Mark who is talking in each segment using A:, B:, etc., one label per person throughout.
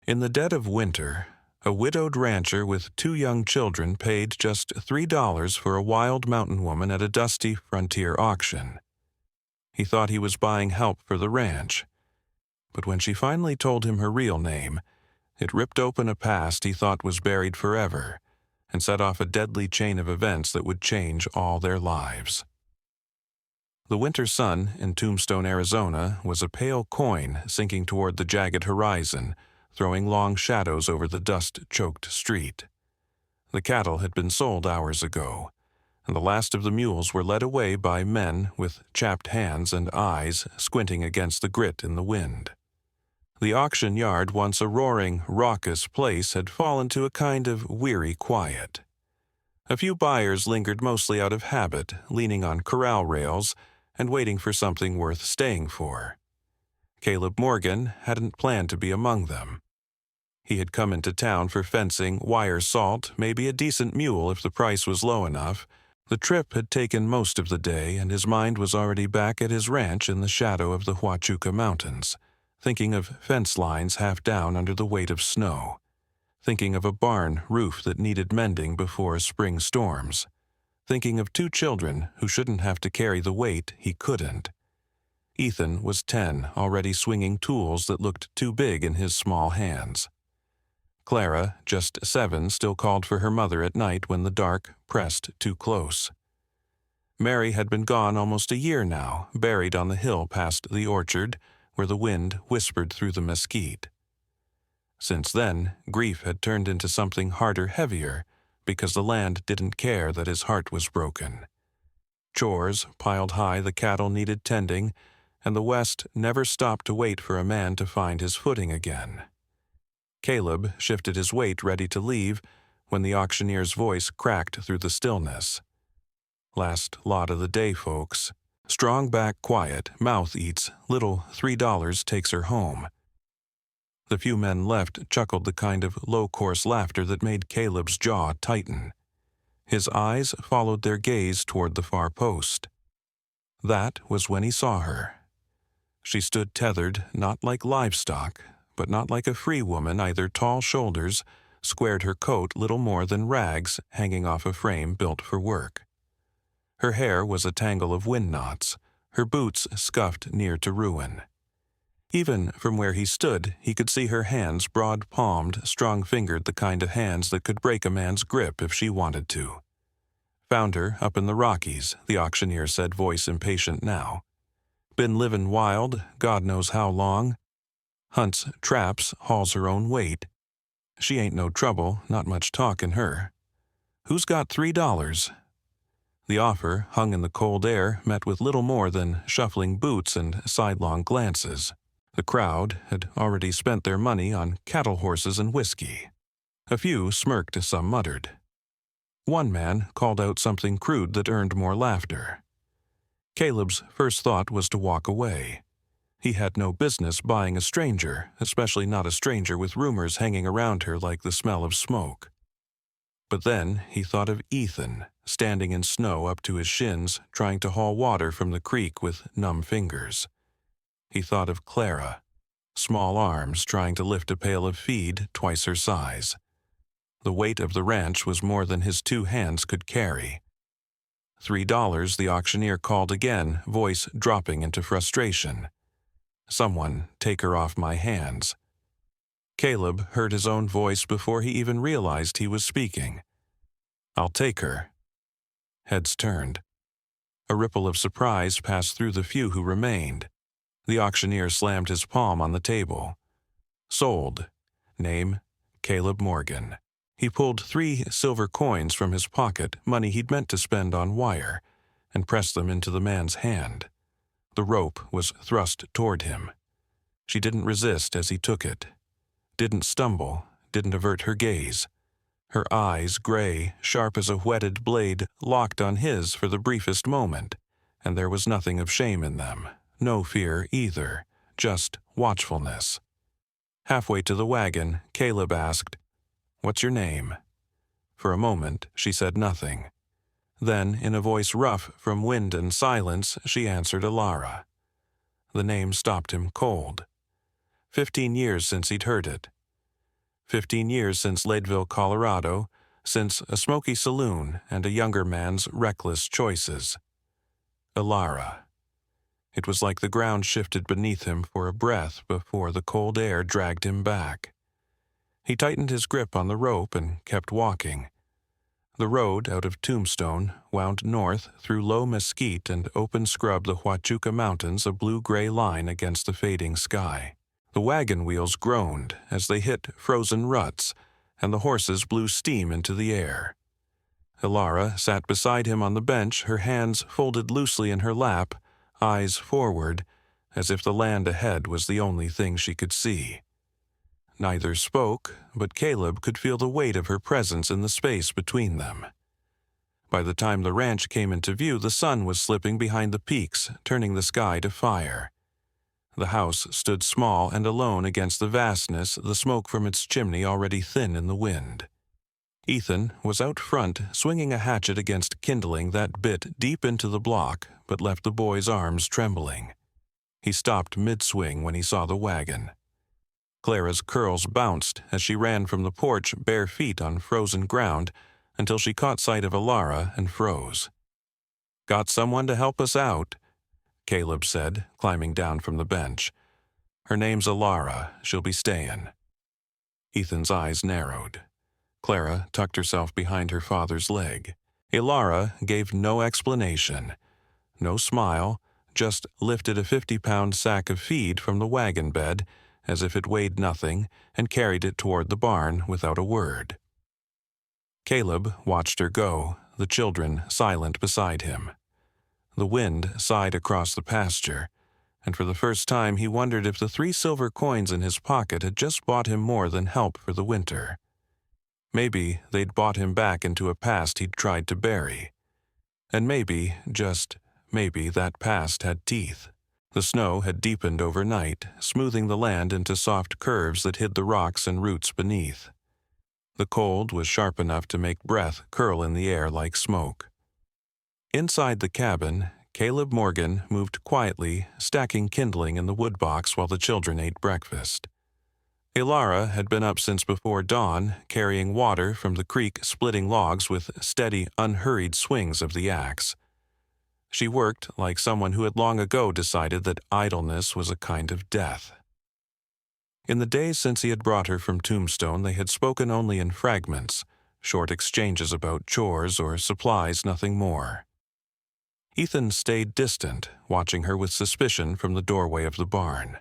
A: In the dead of winter, a widowed rancher with 2 young children paid just $3 for a wild mountain woman at a dusty frontier auction. He thought he was buying help for the ranch, but when she finally told him her real name, it ripped open a past he thought was buried forever and set off a deadly chain of events that would change all their lives. The winter sun in Tombstone, Arizona, was a pale coin sinking toward the jagged horizon, throwing long shadows over the dust-choked street. The cattle had been sold hours ago, and the last of the mules were led away by men with chapped hands and eyes squinting against the grit in the wind. The auction yard, once a roaring, raucous place, had fallen to a kind of weary quiet. A few buyers lingered mostly out of habit, leaning on corral rails and waiting for something worth staying for. Caleb Morgan hadn't planned to be among them. He had come into town for fencing, wire salt, maybe a decent mule if the price was low enough. The trip had taken most of the day, and his mind was already back at his ranch in the shadow of the Huachuca Mountains, thinking of fence lines half down under the weight of snow, thinking of a barn roof that needed mending before spring storms, thinking of 2 children who shouldn't have to carry the weight he couldn't. Ethan was 10, already swinging tools that looked too big in his small hands. Clara, just 7, still called for her mother at night when the dark pressed too close. Mary had been gone almost a year now, buried on the hill past the orchard, where the wind whispered through the mesquite. Since then, grief had turned into something harder, heavier, because the land didn't care that his heart was broken. Chores piled high, the cattle needed tending, and the West never stopped to wait for a man to find his footing again. Caleb shifted his weight, ready to leave, when the auctioneer's voice cracked through the stillness. "Last lot of the day, folks. Strong back, quiet, mouth eats, little $3 takes her home." The few men left chuckled the kind of low-course laughter that made Caleb's jaw tighten. His eyes followed their gaze toward the far post. That was when he saw her. She stood tethered, not like livestock, but not like a free woman either. Tall shoulders squared her coat, little more than rags hanging off a frame built for work. Her hair was a tangle of wind knots, her boots scuffed near to ruin. Even from where he stood, he could see her hands, broad-palmed, strong-fingered, the kind of hands that could break a man's grip if she wanted to. "Found her up in the Rockies," the auctioneer said, voice impatient now. "Been livin' wild, God knows how long. Hunts traps, hauls her own weight. She ain't no trouble, not much talk in her. Who's got $3? The offer, hung in the cold air, met with little more than shuffling boots and sidelong glances. The crowd had already spent their money on cattle horses and whiskey. A few smirked, some muttered. One man called out something crude that earned more laughter. Caleb's first thought was to walk away. He had no business buying a stranger, especially not a stranger with rumors hanging around her like the smell of smoke. But then he thought of Ethan, standing in snow up to his shins, trying to haul water from the creek with numb fingers. He thought of Clara, small arms trying to lift a pail of feed twice her size. The weight of the ranch was more than his 2 hands could carry. $3, the auctioneer called again, voice dropping into frustration. "Someone take her off my hands." Caleb heard his own voice before he even realized he was speaking. "I'll take her." Heads turned. A ripple of surprise passed through the few who remained. The auctioneer slammed his palm on the table. "Sold. Name, Caleb Morgan." He pulled 3 silver coins from his pocket, money he'd meant to spend on wire, and pressed them into the man's hand. The rope was thrust toward him. She didn't resist as he took it. Didn't stumble, didn't avert her gaze. Her eyes, gray, sharp as a whetted blade, locked on his for the briefest moment, and there was nothing of shame in them. No fear either, just watchfulness. Halfway to the wagon, Caleb asked, "What's your name?" For a moment, she said nothing. Then, in a voice rough from wind and silence, she answered Alara. The name stopped him cold. 15 years since he'd heard it. 15 years since Leadville, Colorado, since a smoky saloon and a younger man's reckless choices. Ilara. It was like the ground shifted beneath him for a breath before the cold air dragged him back. He tightened his grip on the rope and kept walking. The road out of Tombstone wound north through low mesquite and open scrub, the Huachuca Mountains, a blue-gray line against the fading sky. The wagon wheels groaned as they hit frozen ruts, and the horses blew steam into the air. Ilara sat beside him on the bench, her hands folded loosely in her lap, eyes forward, as if the land ahead was the only thing she could see. Neither spoke, but Caleb could feel the weight of her presence in the space between them. By the time the ranch came into view, the sun was slipping behind the peaks, turning the sky to fire. The house stood small and alone against the vastness, the smoke from its chimney already thin in the wind. Ethan was out front, swinging a hatchet against kindling that bit deep into the block, but left the boy's arms trembling. He stopped mid-swing when he saw the wagon. Clara's curls bounced as she ran from the porch, bare feet on frozen ground, until she caught sight of Ilara and froze. "Got someone to help us out," Caleb said, climbing down from the bench. "Her name's Ilara. She'll be staying." Ethan's eyes narrowed. Clara tucked herself behind her father's leg. Ilara gave no explanation, no smile, just lifted a 50-pound sack of feed from the wagon bed as if it weighed nothing and carried it toward the barn without a word. Caleb watched her go, the children silent beside him. The wind sighed across the pasture, and for the first time he wondered if the 3 silver coins in his pocket had just bought him more than help for the winter. Maybe they'd bought him back into a past he'd tried to bury. And maybe, just maybe, that past had teeth. The snow had deepened overnight, smoothing the land into soft curves that hid the rocks and roots beneath. The cold was sharp enough to make breath curl in the air like smoke. Inside the cabin, Caleb Morgan moved quietly, stacking kindling in the wood box while the children ate breakfast. Ilara had been up since before dawn, carrying water from the creek, splitting logs with steady, unhurried swings of the axe. She worked like someone who had long ago decided that idleness was a kind of death. In the days since he had brought her from Tombstone, they had spoken only in fragments, short exchanges about chores or supplies, nothing more. Ethan stayed distant, watching her with suspicion from the doorway of the barn.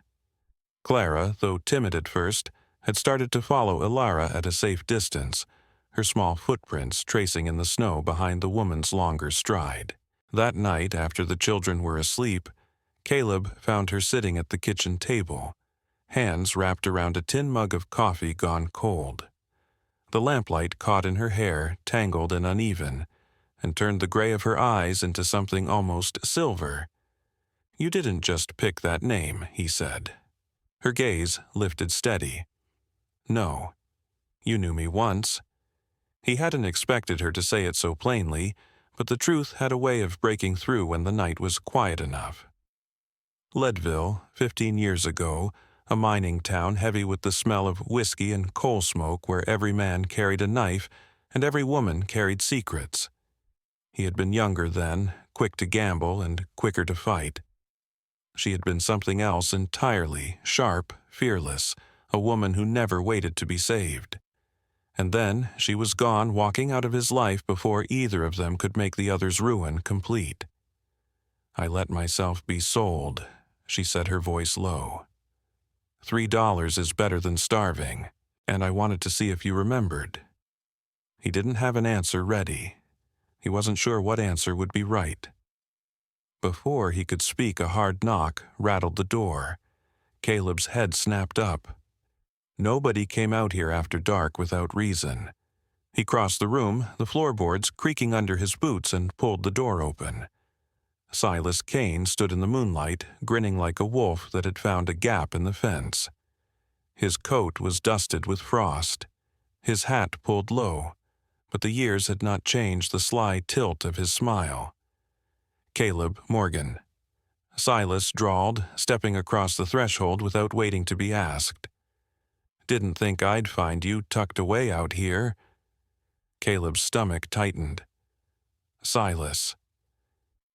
A: Clara, though timid at first, had started to follow Ilara at a safe distance, her small footprints tracing in the snow behind the woman's longer stride. That night, after the children were asleep, Caleb found her sitting at the kitchen table, hands wrapped around a tin mug of coffee gone cold. The lamplight caught in her hair, tangled and uneven, and turned the gray of her eyes into something almost silver. "You didn't just pick that name," he said. Her gaze lifted steady. "No. You knew me once." He hadn't expected her to say it so plainly, but the truth had a way of breaking through when the night was quiet enough. Leadville, 15 years ago, a mining town heavy with the smell of whiskey and coal smoke, where every man carried a knife and every woman carried secrets. He had been younger then, quick to gamble and quicker to fight. She had been something else entirely, sharp, fearless, a woman who never waited to be saved. And then she was gone, walking out of his life before either of them could make the other's ruin complete. "I let myself be sold," she said, her voice low. $3 is better than starving, and I wanted to see if you remembered." He didn't have an answer ready. He wasn't sure what answer would be right. Before he could speak, a hard knock rattled the door. Caleb's head snapped up. Nobody came out here after dark without reason. He crossed the room, the floorboards creaking under his boots, and pulled the door open. Silas Kane stood in the moonlight, grinning like a wolf that had found a gap in the fence. His coat was dusted with frost, his hat pulled low, but the years had not changed the sly tilt of his smile. "Caleb Morgan," Silas drawled, stepping across the threshold without waiting to be asked. Didn't think I'd find you tucked away out here." Caleb's stomach tightened. "Silas."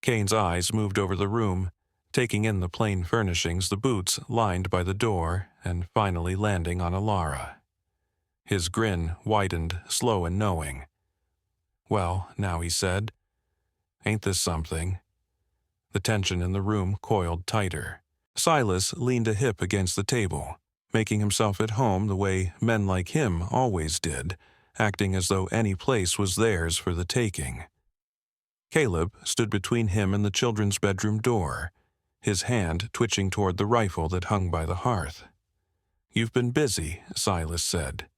A: Kane's eyes moved over the room, taking in the plain furnishings, the boots lined by the door, and finally landing on Alara. His grin widened, slow and knowing. "Well, now," he said, "ain't this something?" The tension in the room coiled tighter. Silas leaned a hip against the table, making himself at home the way men like him always did, acting as though any place was theirs for the taking. Caleb stood between him and the children's bedroom door, his hand twitching toward the rifle that hung by the hearth. "You've been busy," Silas said.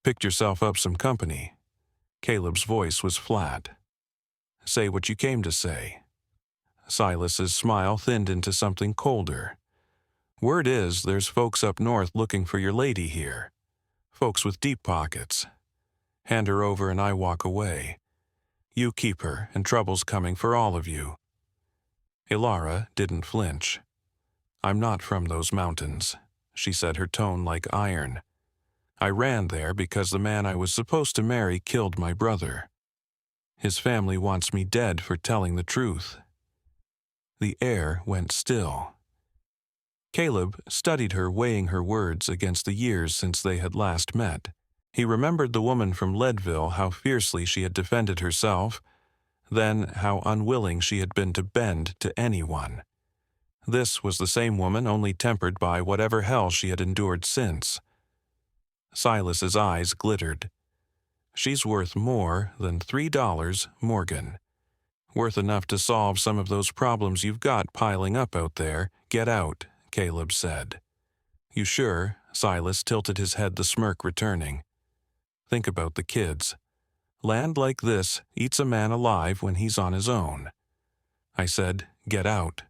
A: "Picked yourself up some company." Caleb's voice was flat. "Say what you came to say." Silas's smile thinned into something colder. "Word is there's folks up north looking for your lady here. Folks with deep pockets. Hand her over and I walk away. You keep her, and trouble's coming for all of you." Alara didn't flinch. "I'm not from those mountains," she said, her tone like iron. "I ran there because the man I was supposed to marry killed my brother. His family wants me dead for telling the truth." The air went still. Caleb studied her, weighing her words against the years since they had last met. He remembered the woman from Leadville, how fiercely she had defended herself, then how unwilling she had been to bend to anyone. This was the same woman, only tempered by whatever hell she had endured since. Silas's eyes glittered. "She's worth more than $3, Morgan. Worth enough to solve some of those problems you've got piling up out there. Get out," Caleb said. "You sure?" Silas tilted his head, the smirk returning. "Think about the kids. Land like this eats a man alive when he's on his own." I said, "Get out."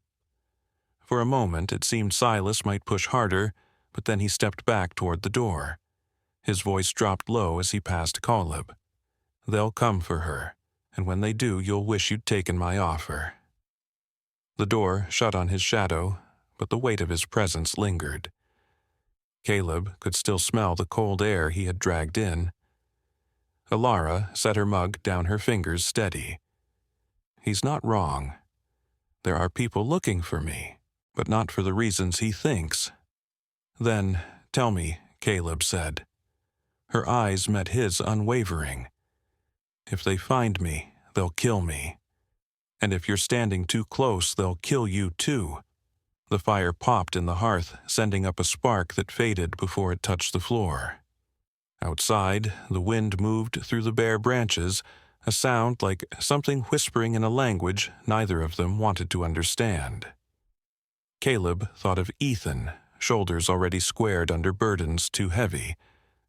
A: For a moment it seemed Silas might push harder, but then he stepped back toward the door. His voice dropped low as he passed Caleb. "They'll come for her, and when they do you'll wish you'd taken my offer." The door shut on his shadow, but the weight of his presence lingered. Caleb could still smell the cold air he had dragged in. Alara set her mug down, her fingers steady. "He's not wrong. There are people looking for me, but not for the reasons he thinks." "Then tell me," Caleb said. Her eyes met his unwavering. "If they find me, they'll kill me. And if you're standing too close, they'll kill you too." The fire popped in the hearth, sending up a spark that faded before it touched the floor. Outside, the wind moved through the bare branches, a sound like something whispering in a language neither of them wanted to understand. Caleb thought of Ethan, shoulders already squared under burdens too heavy,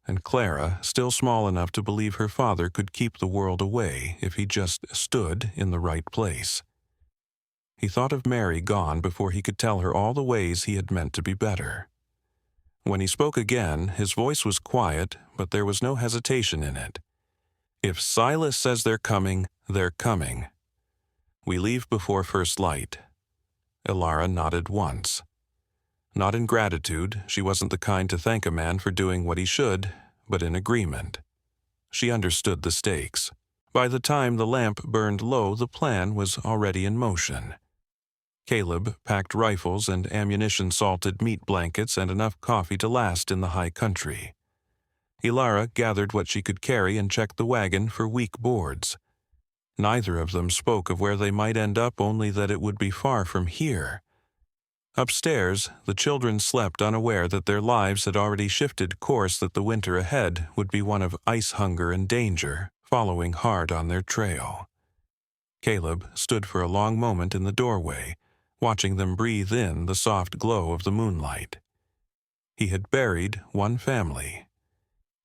A: and Clara, still small enough to believe her father could keep the world away if he just stood in the right place. He thought of Mary gone before he could tell her all the ways he had meant to be better. When he spoke again, his voice was quiet, but there was no hesitation in it. "If Silas says they're coming, they're coming. We leave before first light." Alara nodded once. Not in gratitude, she wasn't the kind to thank a man for doing what he should, but in agreement. She understood the stakes. By the time the lamp burned low, the plan was already in motion. Caleb packed rifles and ammunition-salted meat blankets and enough coffee to last in the high country. Alara gathered what she could carry and checked the wagon for weak boards. Neither of them spoke of where they might end up, only that it would be far from here. Upstairs, the children slept, unaware that their lives had already shifted course, that the winter ahead would be one of ice hunger and danger, following hard on their trail. Caleb stood for a long moment in the doorway, watching them breathe in the soft glow of the moonlight. He had buried one family.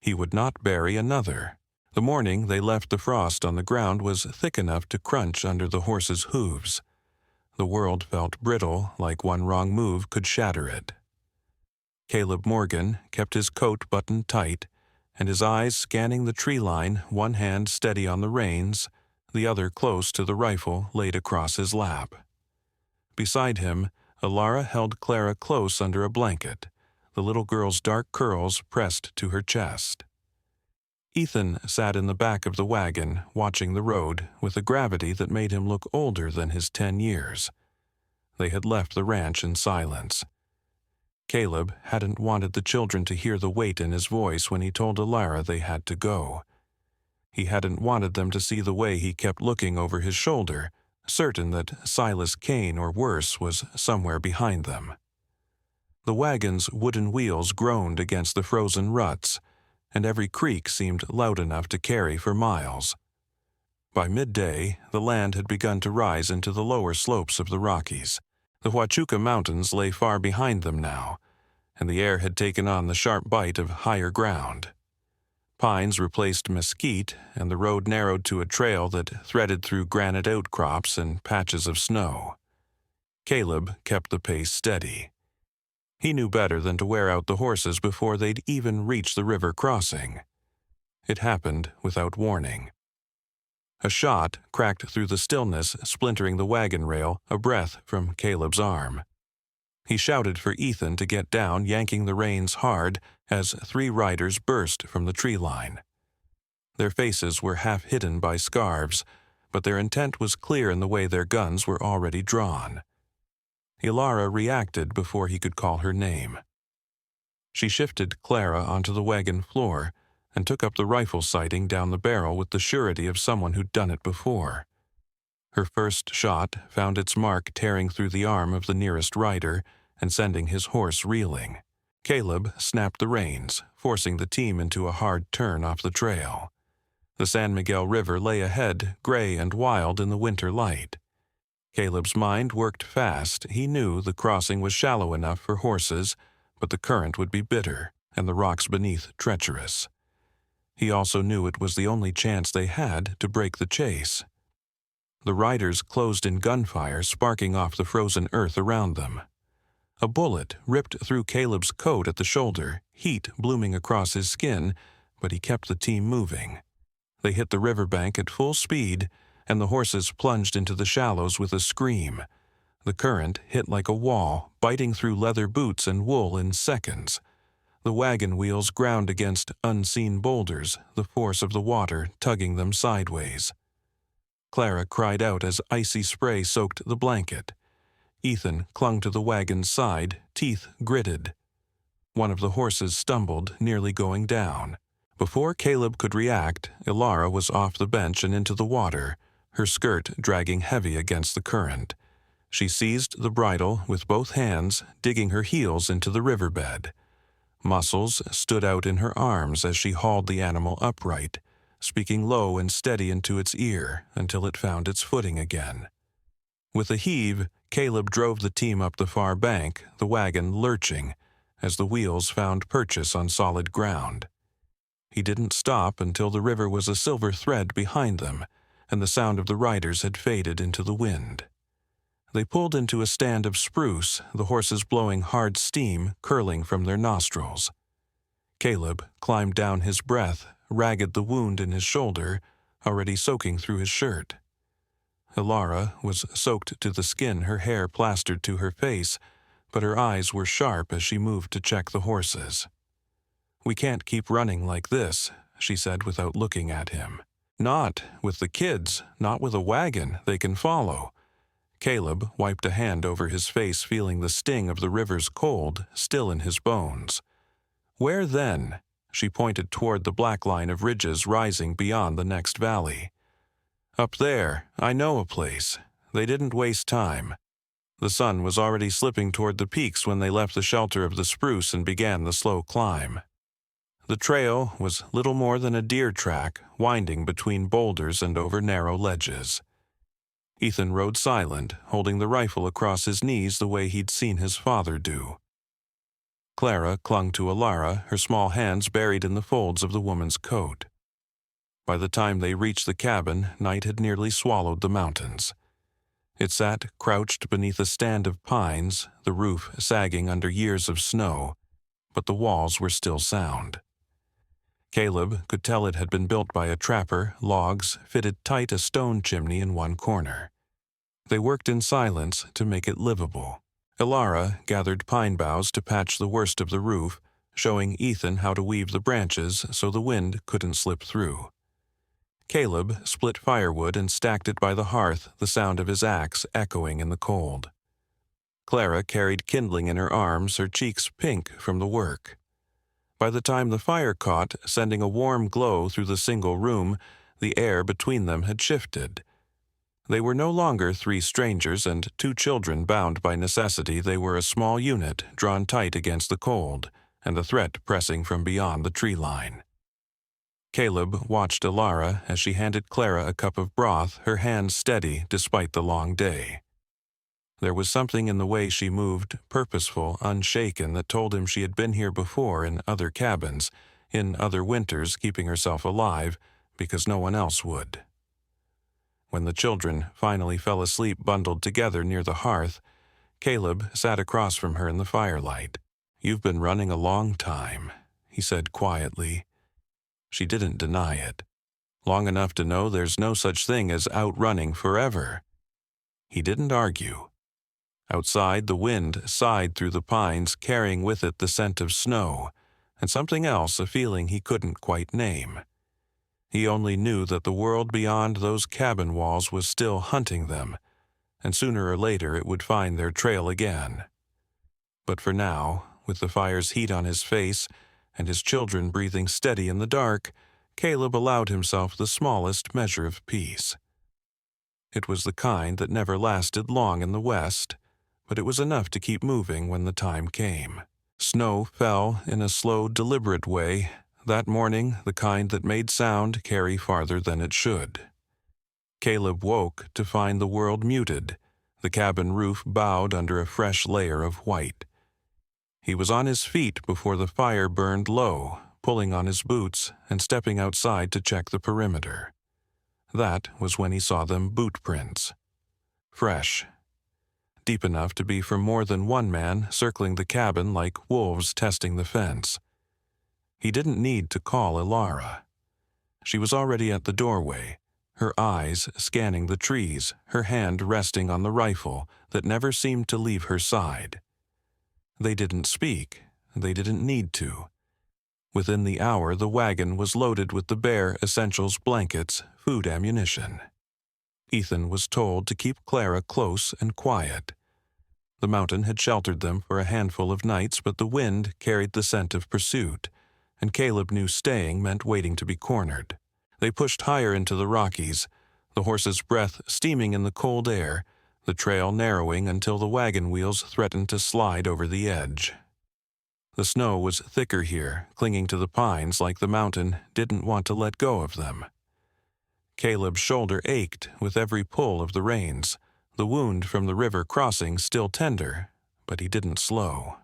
A: He would not bury another. The morning they left, the frost on the ground was thick enough to crunch under the horses' hooves. The world felt brittle, like one wrong move could shatter it. Caleb Morgan kept his coat buttoned tight, and his eyes scanning the tree line, one hand steady on the reins, the other close to the rifle laid across his lap. Beside him, Alara held Clara close under a blanket, the little girl's dark curls pressed to her chest. Ethan sat in the back of the wagon, watching the road with a gravity that made him look older than his 10 years. They had left the ranch in silence. Caleb hadn't wanted the children to hear the weight in his voice when he told Alara they had to go. He hadn't wanted them to see the way he kept looking over his shoulder, certain that Silas Kane or worse was somewhere behind them. The wagon's wooden wheels groaned against the frozen ruts, and every creak seemed loud enough to carry for miles. By midday, the land had begun to rise into the lower slopes of the Rockies. The Huachuca Mountains lay far behind them now, and the air had taken on the sharp bite of higher ground. Pines replaced mesquite, and the road narrowed to a trail that threaded through granite outcrops and patches of snow. Caleb kept the pace steady. He knew better than to wear out the horses before they'd even reach the river crossing. It happened without warning. A shot cracked through the stillness, splintering the wagon rail a breath from Caleb's arm. He shouted for Ethan to get down, yanking the reins hard as 3 riders burst from the tree line. Their faces were half hidden by scarves, but their intent was clear in the way their guns were already drawn. Alara reacted before he could call her name. She shifted Clara onto the wagon floor and took up the rifle sighting down the barrel with the surety of someone who'd done it before. Her first shot found its mark tearing through the arm of the nearest rider and sending his horse reeling. Caleb snapped the reins, forcing the team into a hard turn off the trail. The San Miguel River lay ahead, gray and wild in the winter light. Caleb's mind worked fast. He knew the crossing was shallow enough for horses, but the current would be bitter, and the rocks beneath treacherous. He also knew it was the only chance they had to break the chase. The riders closed in gunfire, sparking off the frozen earth around them. A bullet ripped through Caleb's coat at the shoulder, heat blooming across his skin, but he kept the team moving. They hit the riverbank at full speed, and the horses plunged into the shallows with a scream. The current hit like a wall, biting through leather boots and wool in seconds. The wagon wheels ground against unseen boulders, the force of the water tugging them sideways. Clara cried out as icy spray soaked the blanket. Ethan clung to the wagon's side, teeth gritted. One of the horses stumbled, nearly going down. Before Caleb could react, Alara was off the bench and into the water, her skirt dragging heavy against the current. She seized the bridle with both hands, digging her heels into the riverbed. Muscles stood out in her arms as she hauled the animal upright, speaking low and steady into its ear until it found its footing again. With a heave, Caleb drove the team up the far bank, the wagon lurching, as the wheels found purchase on solid ground. He didn't stop until the river was a silver thread behind them, and the sound of the riders had faded into the wind. They pulled into a stand of spruce, the horses blowing hard steam curling from their nostrils. Caleb climbed down his breath, ragged the wound in his shoulder, already soaking through his shirt. Alara was soaked to the skin, her hair plastered to her face, but her eyes were sharp as she moved to check the horses. "We can't keep running like this," she said without looking at him. "Not with the kids, not with a wagon they can follow." Caleb wiped a hand over his face, feeling the sting of the river's cold still in his bones. "Where then?" She pointed toward the black line of ridges rising beyond the next valley. "Up there, I know a place. They didn't waste time." The sun was already slipping toward the peaks when they left the shelter of the spruce and began the slow climb. The trail was little more than a deer track, winding between boulders and over narrow ledges. Ethan rode silent, holding the rifle across his knees the way he'd seen his father do. Clara clung to Alara, her small hands buried in the folds of the woman's coat. By the time they reached the cabin, night had nearly swallowed the mountains. It sat crouched beneath a stand of pines, the roof sagging under years of snow, but the walls were still sound. Caleb could tell it had been built by a trapper, logs fitted tight a stone chimney in one corner. They worked in silence to make it livable. Ilara gathered pine boughs to patch the worst of the roof, showing Ethan how to weave the branches so the wind couldn't slip through. Caleb split firewood and stacked it by the hearth, the sound of his axe echoing in the cold. Clara carried kindling in her arms, her cheeks pink from the work. By the time the fire caught, sending a warm glow through the single room, the air between them had shifted. They were no longer three strangers and two children bound by necessity. They were a small unit drawn tight against the cold, and the threat pressing from beyond the tree line. Caleb watched Ilara as she handed Clara a cup of broth, her hands steady despite the long day. There was something in the way she moved, purposeful, unshaken, that told him she had been here before in other cabins, in other winters, keeping herself alive because no one else would. When the children finally fell asleep bundled together near the hearth, Caleb sat across from her in the firelight. "You've been running a long time," he said quietly. She didn't deny it. "Long enough to know there's no such thing as outrunning forever." He didn't argue. Outside, the wind sighed through the pines, carrying with it the scent of snow, and something else, a feeling he couldn't quite name. He only knew that the world beyond those cabin walls was still hunting them, and sooner or later it would find their trail again. But for now, with the fire's heat on his face and his children breathing steady in the dark, Caleb allowed himself the smallest measure of peace. It was the kind that never lasted long in the West, but it was enough to keep moving when the time came. Snow fell in a slow, deliberate way, that morning, the kind that made sound carry farther than it should. Caleb woke to find the world muted, the cabin roof bowed under a fresh layer of white. He was on his feet before the fire burned low, pulling on his boots and stepping outside to check the perimeter. That was when he saw them boot prints. Fresh. Deep enough to be for more than one man circling the cabin like wolves testing the fence. He didn't need to call Ilara. She was already at the doorway, her eyes scanning the trees, her hand resting on the rifle that never seemed to leave her side. They didn't speak. They didn't need to. Within the hour, the wagon was loaded with the bare essentials, blankets, food, ammunition. Ethan was told to keep Clara close and quiet. The mountain had sheltered them for a handful of nights, but the wind carried the scent of pursuit, and Caleb knew staying meant waiting to be cornered. They pushed higher into the Rockies, the horse's breath steaming in the cold air, the trail narrowing until the wagon wheels threatened to slide over the edge. The snow was thicker here, clinging to the pines like the mountain didn't want to let go of them. Caleb's shoulder ached with every pull of the reins, the wound from the river crossing still tender, but he didn't slow.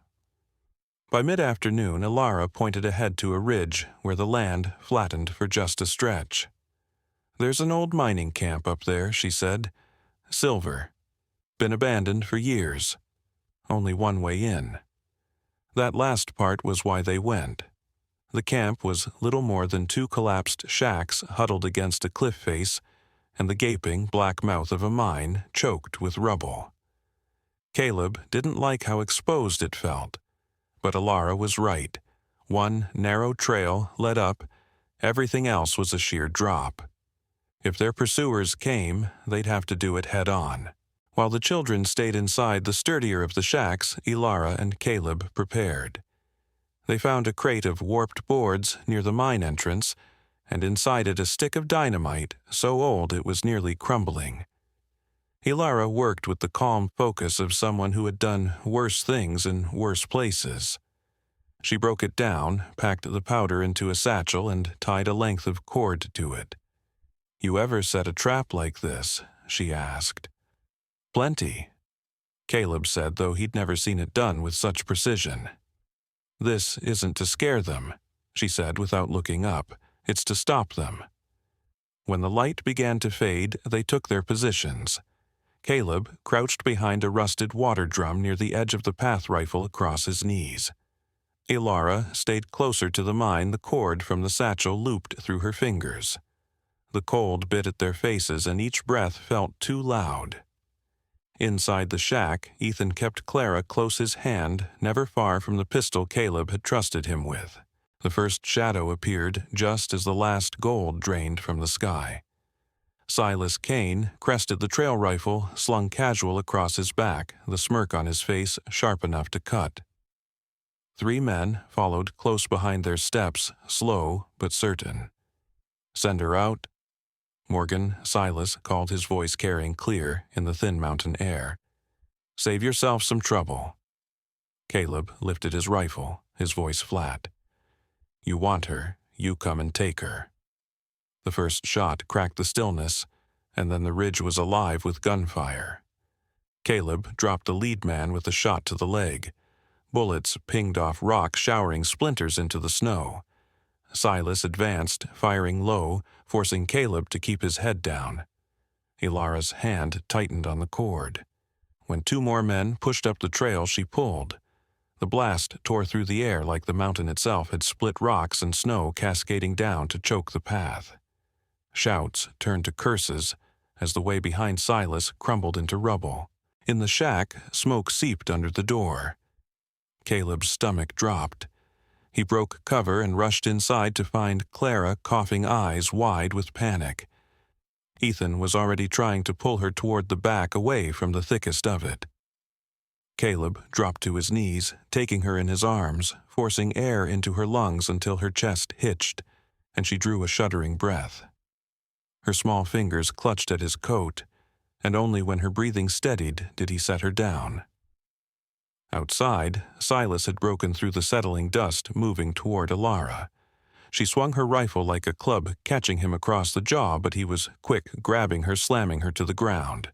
A: By mid-afternoon, Ilara pointed ahead to a ridge where the land flattened for just a stretch. "There's an old mining camp up there," she said. "Silver. Been abandoned for years. Only one way in." That last part was why they went. The camp was little more than two collapsed shacks huddled against a cliff face, and the gaping black mouth of a mine choked with rubble. Caleb didn't like how exposed it felt, but Ilara was right. One narrow trail led up, everything else was a sheer drop. If their pursuers came, they'd have to do it head-on. While the children stayed inside the sturdier of the shacks, Ilara and Caleb prepared. They found a crate of warped boards near the mine entrance, and inside it a stick of dynamite, so old it was nearly crumbling. Ilara worked with the calm focus of someone who had done worse things in worse places. She broke it down, packed the powder into a satchel, and tied a length of cord to it. "You ever set a trap like this?" she asked. "Plenty," Caleb said, though he'd never seen it done with such precision. "This isn't to scare them," she said without looking up. "It's to stop them." When the light began to fade, they took their positions. Caleb crouched behind a rusted water drum near the edge of the path rifle across his knees. Ilara stayed closer to the mine, the cord from the satchel looped through her fingers. The cold bit at their faces, and each breath felt too loud. Inside the shack, Ethan kept Clara close his hand, never far from the pistol Caleb had trusted him with. The first shadow appeared just as the last gold drained from the sky. Silas Kane crested the trail rifle, slung casual across his back, the smirk on his face sharp enough to cut. 3 men followed close behind their steps, slow but certain. "Send her out?" Morgan, Silas called, his voice carrying clear in the thin mountain air. "Save yourself some trouble." Caleb lifted his rifle, his voice flat. "You want her, you come and take her." The first shot cracked the stillness, and then the ridge was alive with gunfire. Caleb dropped the lead man with a shot to the leg. Bullets pinged off rock, showering splinters into the snow. Silas advanced, firing low, forcing Caleb to keep his head down. Ilara's hand tightened on the cord. When 2 more men pushed up the trail, she pulled. The blast tore through the air like the mountain itself had split rocks and snow cascading down to choke the path. Shouts turned to curses as the way behind Silas crumbled into rubble. In the shack, smoke seeped under the door. Caleb's stomach dropped. He broke cover and rushed inside to find Clara coughing, eyes wide with panic. Ethan was already trying to pull her toward the back, away from the thickest of it. Caleb dropped to his knees, taking her in his arms, forcing air into her lungs until her chest hitched, and she drew a shuddering breath. Her small fingers clutched at his coat, and only when her breathing steadied did he set her down. Outside, Silas had broken through the settling dust, moving toward Ilara. She swung her rifle like a club, catching him across the jaw, but he was quick, grabbing her, slamming her to the ground.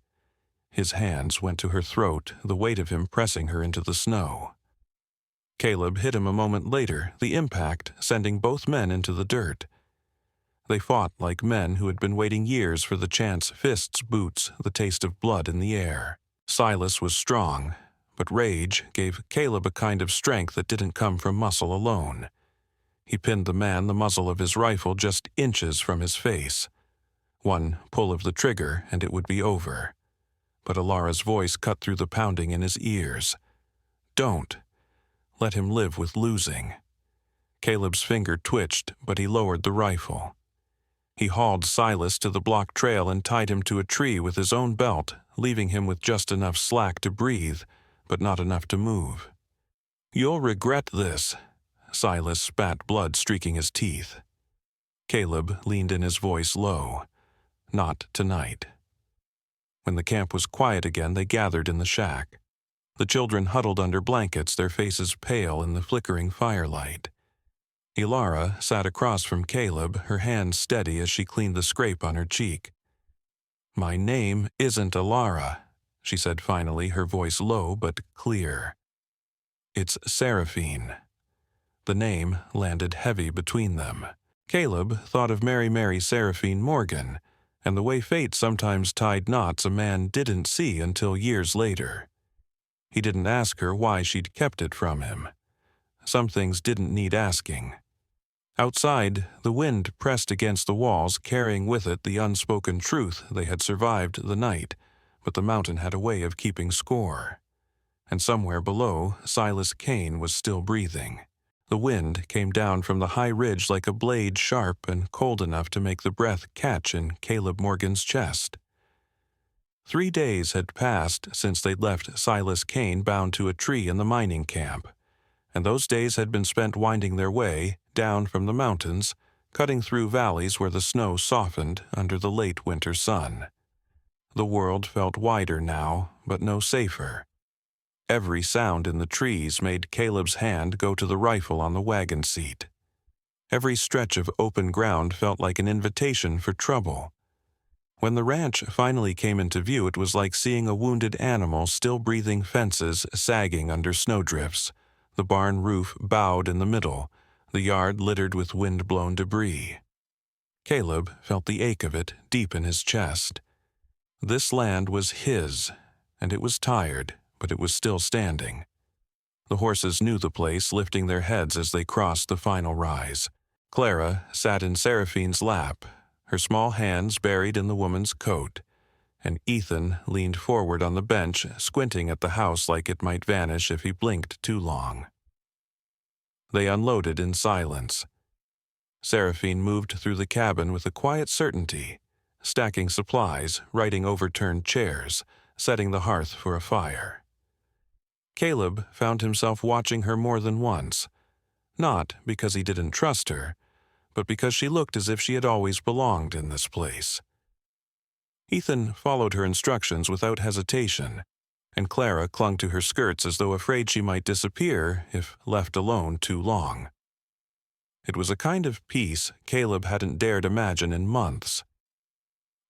A: His hands went to her throat, the weight of him pressing her into the snow. Caleb hit him a moment later, the impact sending both men into the dirt. They fought like men who had been waiting years for the chance, fists, boots, the taste of blood in the air. Silas was strong, but rage gave Caleb a kind of strength that didn't come from muscle alone. He pinned the man, the muzzle of his rifle just inches from his face. One pull of the trigger and it would be over. But Ilara's voice cut through the pounding in his ears. "Don't. Let him live with losing." Caleb's finger twitched, but he lowered the rifle. He hauled Silas to the block trail and tied him to a tree with his own belt, leaving him with just enough slack to breathe, but not enough to move. "You'll regret this." Silas spat blood streaking his teeth. Caleb leaned in, his voice low. "Not tonight." When the camp was quiet again, they gathered in the shack. The children huddled under blankets, their faces pale in the flickering firelight. Ilara sat across from Caleb, her hand steady as she cleaned the scrape on her cheek. "My name isn't Ilara," she said finally, her voice low but clear. "It's Seraphine." The name landed heavy between them. Caleb thought of Mary Seraphine Morgan, and the way fate sometimes tied knots a man didn't see until years later. He didn't ask her why she'd kept it from him. Some things didn't need asking. Outside, the wind pressed against the walls, carrying with it the unspoken truth they had survived the night, but the mountain had a way of keeping score. And somewhere below, Silas Kane was still breathing. The wind came down from the high ridge like a blade, sharp and cold enough to make the breath catch in Caleb Morgan's chest. 3 days had passed since they'd left Silas Kane bound to a tree in the mining camp, and those days had been spent winding their way down from the mountains, cutting through valleys where the snow softened under the late winter sun. The world felt wider now, but no safer. Every sound in the trees made Caleb's hand go to the rifle on the wagon seat. Every stretch of open ground felt like an invitation for trouble. When the ranch finally came into view, it was like seeing a wounded animal still breathing, fences sagging under snowdrifts, the barn roof bowed in the middle, the yard littered with wind-blown debris. Caleb felt the ache of it deep in his chest. This land was his, and it was tired, but it was still standing. The horses knew the place, lifting their heads as they crossed the final rise. Clara sat in Seraphine's lap, her small hands buried in the woman's coat, and Ethan leaned forward on the bench, squinting at the house like it might vanish if he blinked too long. They unloaded in silence. Seraphine moved through the cabin with a quiet certainty, stacking supplies, righting overturned chairs, setting the hearth for a fire. Caleb found himself watching her more than once, not because he didn't trust her, but because she looked as if she had always belonged in this place. Ethan followed her instructions without hesitation, and Clara clung to her skirts as though afraid she might disappear if left alone too long. It was a kind of peace Caleb hadn't dared imagine in months.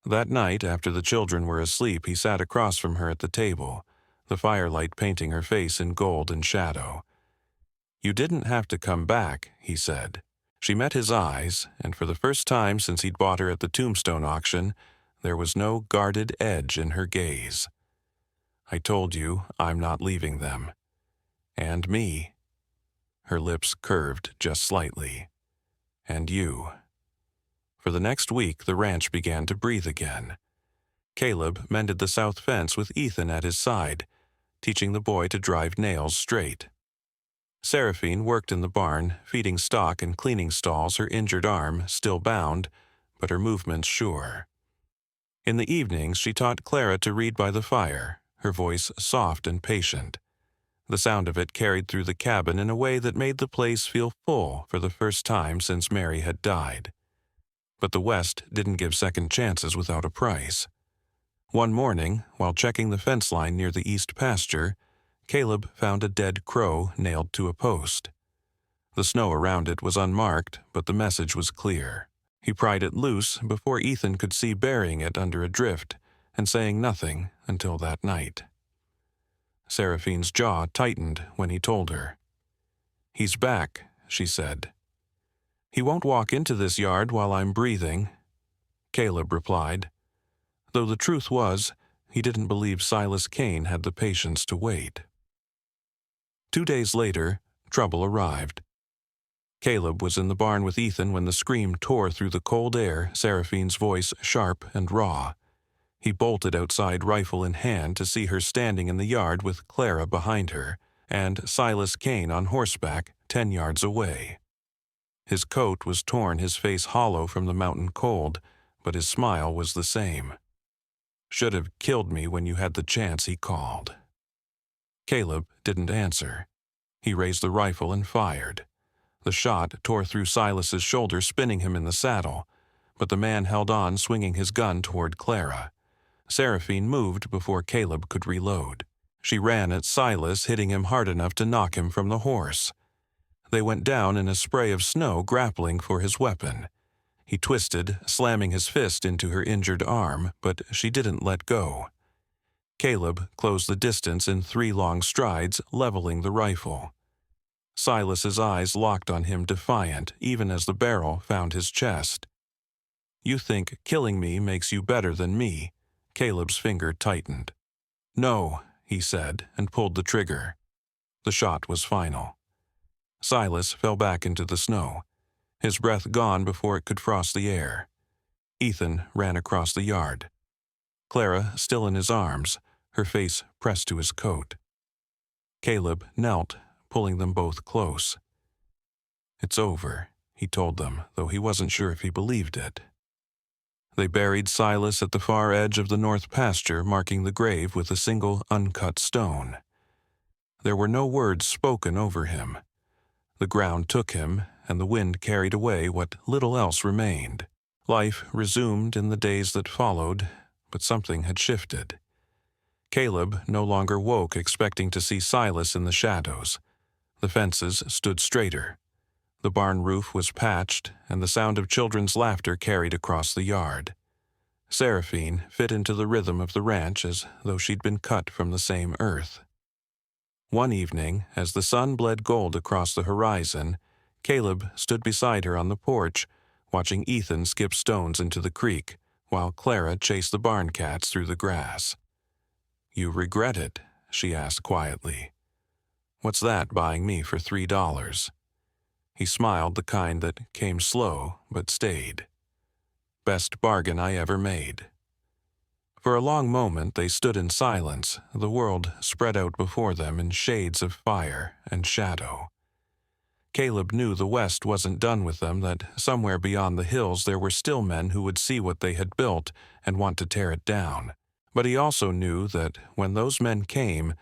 A: That night, after the children were asleep, he sat across from her at the table, the firelight painting her face in gold and shadow. "You didn't have to come back," he said. She met his eyes, and for the first time since he'd bought her at the tombstone auction, there was no guarded edge in her gaze. "I told you I'm not leaving them. And me." Her lips curved just slightly. "And you." For the next week, the ranch began to breathe again. Caleb mended the south fence with Ethan at his side, teaching the boy to drive nails straight. Seraphine worked in the barn, feeding stock and cleaning stalls, her injured arm still bound, but her movements sure. In the evenings, she taught Clara to read by the fire, her voice soft and patient. The sound of it carried through the cabin in a way that made the place feel full for the first time since Mary had died. But the West didn't give second chances without a price. One morning, while checking the fence line near the east pasture, Caleb found a dead crow nailed to a post. The snow around it was unmarked, but the message was clear. He pried it loose before Ethan could see burying it under a drift and saying nothing until that night. Seraphine's jaw tightened when he told her. "He's back," she said. "He won't walk into this yard while I'm breathing," Caleb replied, though the truth was he didn't believe Silas Kane had the patience to wait. 2 days later, trouble arrived. Caleb was in the barn with Ethan when the scream tore through the cold air, Seraphine's voice sharp and raw. He bolted outside, rifle in hand, to see her standing in the yard with Clara behind her, and Silas Kane on horseback 10 yards away. His coat was torn, his face hollow from the mountain cold, but his smile was the same. "Should have killed me when you had the chance," he called. Caleb didn't answer. He raised the rifle and fired. The shot tore through Silas's shoulder, spinning him in the saddle, but the man held on, swinging his gun toward Clara. Seraphine moved before Caleb could reload. She ran at Silas, hitting him hard enough to knock him from the horse. They went down in a spray of snow, grappling for his weapon. He twisted, slamming his fist into her injured arm, but she didn't let go. Caleb closed the distance in 3 long strides, leveling the rifle. Silas's eyes locked on him, defiant, even as the barrel found his chest. "You think killing me makes you better than me?" Caleb's finger tightened. "No," he said, and pulled the trigger. The shot was final. Silas fell back into the snow, his breath gone before it could frost the air. Ethan ran across the yard. Clara still in his arms, her face pressed to his coat. Caleb knelt, pulling them both close. "It's over," he told them, though he wasn't sure if he believed it. They buried Silas at the far edge of the north pasture, marking the grave with a single uncut stone. There were no words spoken over him. The ground took him, and the wind carried away what little else remained. Life resumed in the days that followed, but something had shifted. Caleb no longer woke expecting to see Silas in the shadows. The fences stood straighter. The barn roof was patched, and the sound of children's laughter carried across the yard. Seraphine fit into the rhythm of the ranch as though she'd been cut from the same earth. One evening, as the sun bled gold across the horizon, Caleb stood beside her on the porch, watching Ethan skip stones into the creek, while Clara chased the barn cats through the grass. "You regret it?" she asked quietly. "What's that buying me for $3? He smiled, the kind that came slow but stayed. "Best bargain I ever made." For a long moment they stood in silence, the world spread out before them in shades of fire and shadow. Caleb knew the West wasn't done with them, that somewhere beyond the hills there were still men who would see what they had built and want to tear it down. But he also knew that when those men came,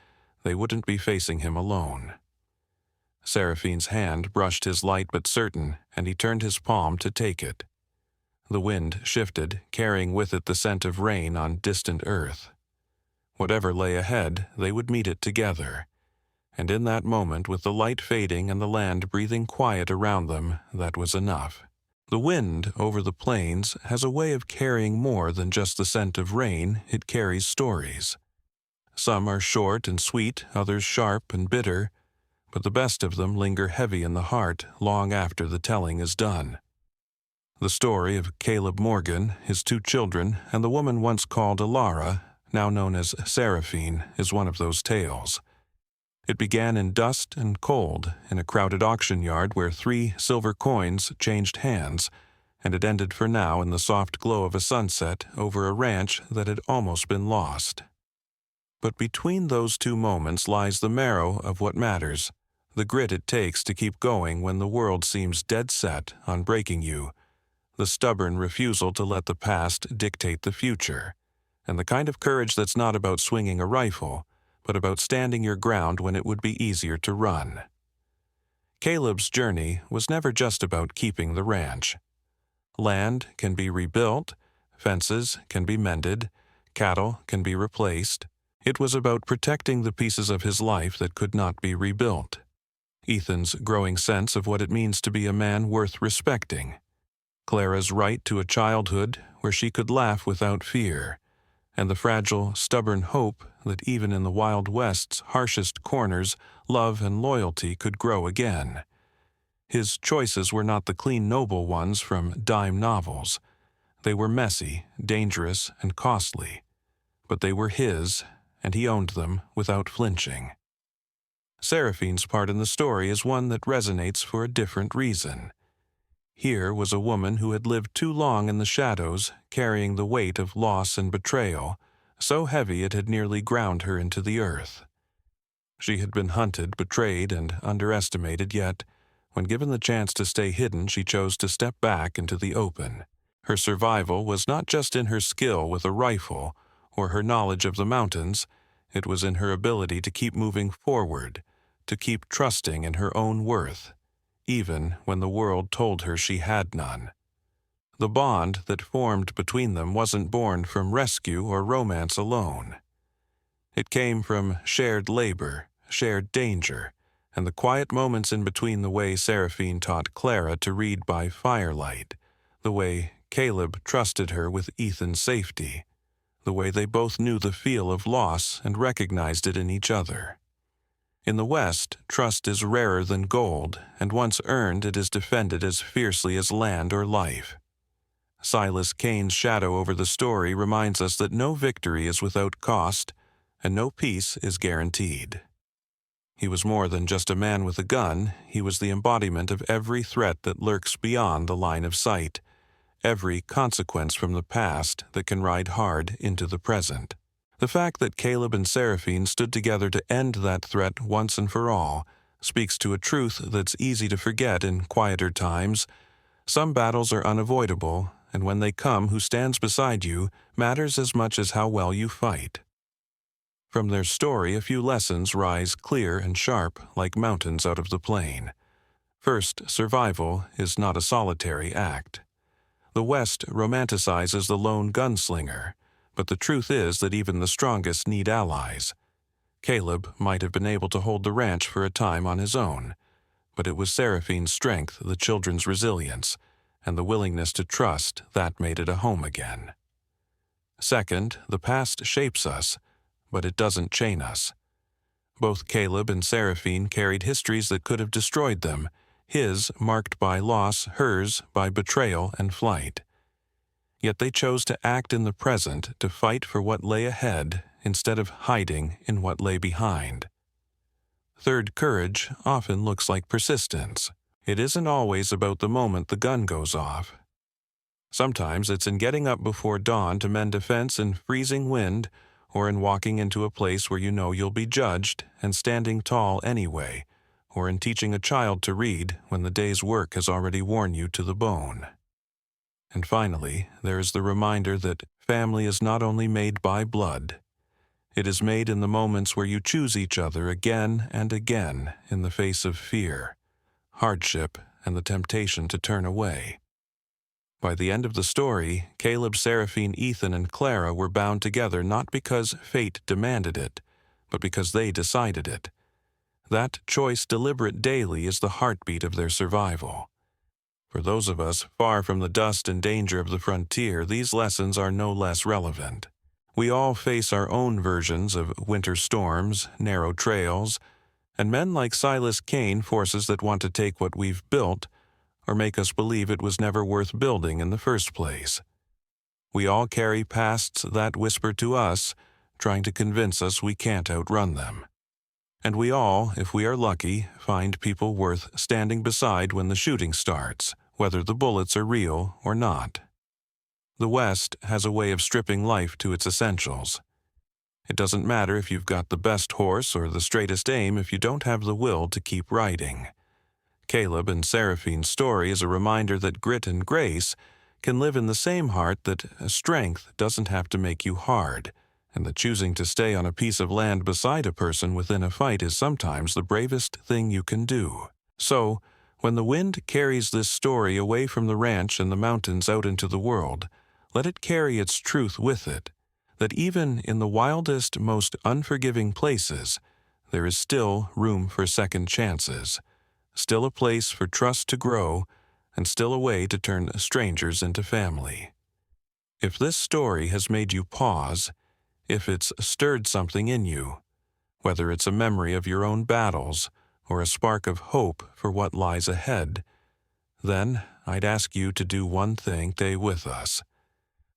A: they wouldn't be facing him alone. Seraphine's hand brushed his light but certain, and he turned his palm to take it. The wind shifted, carrying with it the scent of rain on distant earth. Whatever lay ahead, they would meet it together. And in that moment, with the light fading and the land breathing quiet around them, that was enough. The wind over the plains has a way of carrying more than just the scent of rain. It carries stories. Some are short and sweet, others sharp and bitter, but the best of them linger heavy in the heart long after the telling is done. The story of Caleb Morgan, his 2 children, and the woman once called Alara, now known as Seraphine, is one of those tales. It began in dust and cold, in a crowded auction yard where 3 silver coins changed hands, and it ended for now in the soft glow of a sunset over a ranch that had almost been lost. But between those 2 moments lies the marrow of what matters, the grit it takes to keep going when the world seems dead set on breaking you, the stubborn refusal to let the past dictate the future, and the kind of courage that's not about swinging a rifle, but about standing your ground when it would be easier to run. Caleb's journey was never just about keeping the ranch. Land can be rebuilt, fences can be mended, cattle can be replaced. It was about protecting the pieces of his life that could not be rebuilt. Ethan's growing sense of what it means to be a man worth respecting. Clara's right to a childhood where she could laugh without fear, and the fragile, stubborn hope that even in the Wild West's harshest corners, love and loyalty could grow again. His choices were not the clean, noble ones from dime novels. They were messy, dangerous, and costly. But they were his, and he owned them without flinching. Seraphine's part in the story is one that resonates for a different reason. Here was a woman who had lived too long in the shadows, carrying the weight of loss and betrayal, so heavy it had nearly ground her into the earth. She had been hunted, betrayed, and underestimated, yet, when given the chance to stay hidden, she chose to step back into the open. Her survival was not just in her skill with a rifle or her knowledge of the mountains, it was in her ability to keep moving forward, to keep trusting in her own worth, even when the world told her she had none. The bond that formed between them wasn't born from rescue or romance alone. It came from shared labor, shared danger, and the quiet moments in between, the way Seraphine taught Clara to read by firelight, the way Caleb trusted her with Ethan's safety, the way they both knew the feel of loss and recognized it in each other. In the West, trust is rarer than gold, and once earned it is defended as fiercely as land or life. Silas Kane's shadow over the story reminds us that no victory is without cost, and no peace is guaranteed. He was more than just a man with a gun. He was the embodiment of every threat that lurks beyond the line of sight, every consequence from the past that can ride hard into the present. The fact that Caleb and Seraphine stood together to end that threat once and for all speaks to a truth that's easy to forget in quieter times. Some battles are unavoidable, and when they come, who stands beside you matters as much as how well you fight. From their story, a few lessons rise clear and sharp like mountains out of the plain. First, survival is not a solitary act. The West romanticizes the lone gunslinger, but the truth is that even the strongest need allies. Caleb might have been able to hold the ranch for a time on his own, but it was Seraphine's strength, the children's resilience, and the willingness to trust that made it a home again. Second, the past shapes us, but it doesn't chain us. Both Caleb and Seraphine carried histories that could have destroyed them, his marked by loss, hers by betrayal and flight. Yet they chose to act in the present, to fight for what lay ahead instead of hiding in what lay behind. Third, courage often looks like persistence. It isn't always about the moment the gun goes off. Sometimes it's in getting up before dawn to mend a fence in freezing wind, or in walking into a place where you know you'll be judged and standing tall anyway, or in teaching a child to read when the day's work has already worn you to the bone. And finally, there is the reminder that family is not only made by blood. It is made in the moments where you choose each other again and again in the face of fear, hardship, and the temptation to turn away. By the end of the story, Caleb, Seraphine, Ethan, and Clara were bound together not because fate demanded it, but because they decided it. That choice, deliberate daily, is the heartbeat of their survival. For those of us far from the dust and danger of the frontier, these lessons are no less relevant. We all face our own versions of winter storms, narrow trails, and men like Silas Kane forces that want to take what we've built or make us believe it was never worth building in the first place. We all carry pasts that whisper to us, trying to convince us we can't outrun them. And we all, if we are lucky, find people worth standing beside when the shooting starts, whether the bullets are real or not. The West has a way of stripping life to its essentials. It doesn't matter if you've got the best horse or the straightest aim if you don't have the will to keep riding. Caleb and Seraphine's story is a reminder that grit and grace can live in the same heart, that strength doesn't have to make you hard, and that choosing to stay on a piece of land beside a person within a fight is sometimes the bravest thing you can do. So, when the wind carries this story away from the ranch and the mountains out into the world, let it carry its truth with it, that even in the wildest, most unforgiving places, there is still room for second chances, still a place for trust to grow, and still a way to turn strangers into family. If this story has made you pause, if it's stirred something in you, whether it's a memory of your own battles or a spark of hope for what lies ahead, then I'd ask you to do one thing, stay with us.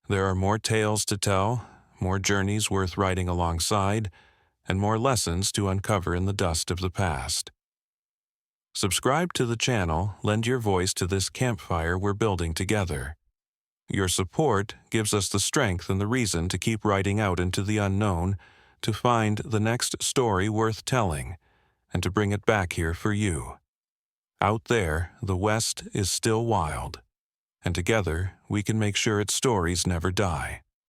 A: There are more tales to tell, more journeys worth riding alongside, and more lessons to uncover in the dust of the past. Subscribe to the channel, lend your voice to this campfire we're building together. Your support gives us the strength and the reason to keep riding out into the unknown, to find the next story worth telling, and to bring it back here for you. Out there, the West is still wild, and together we can make sure its stories never die.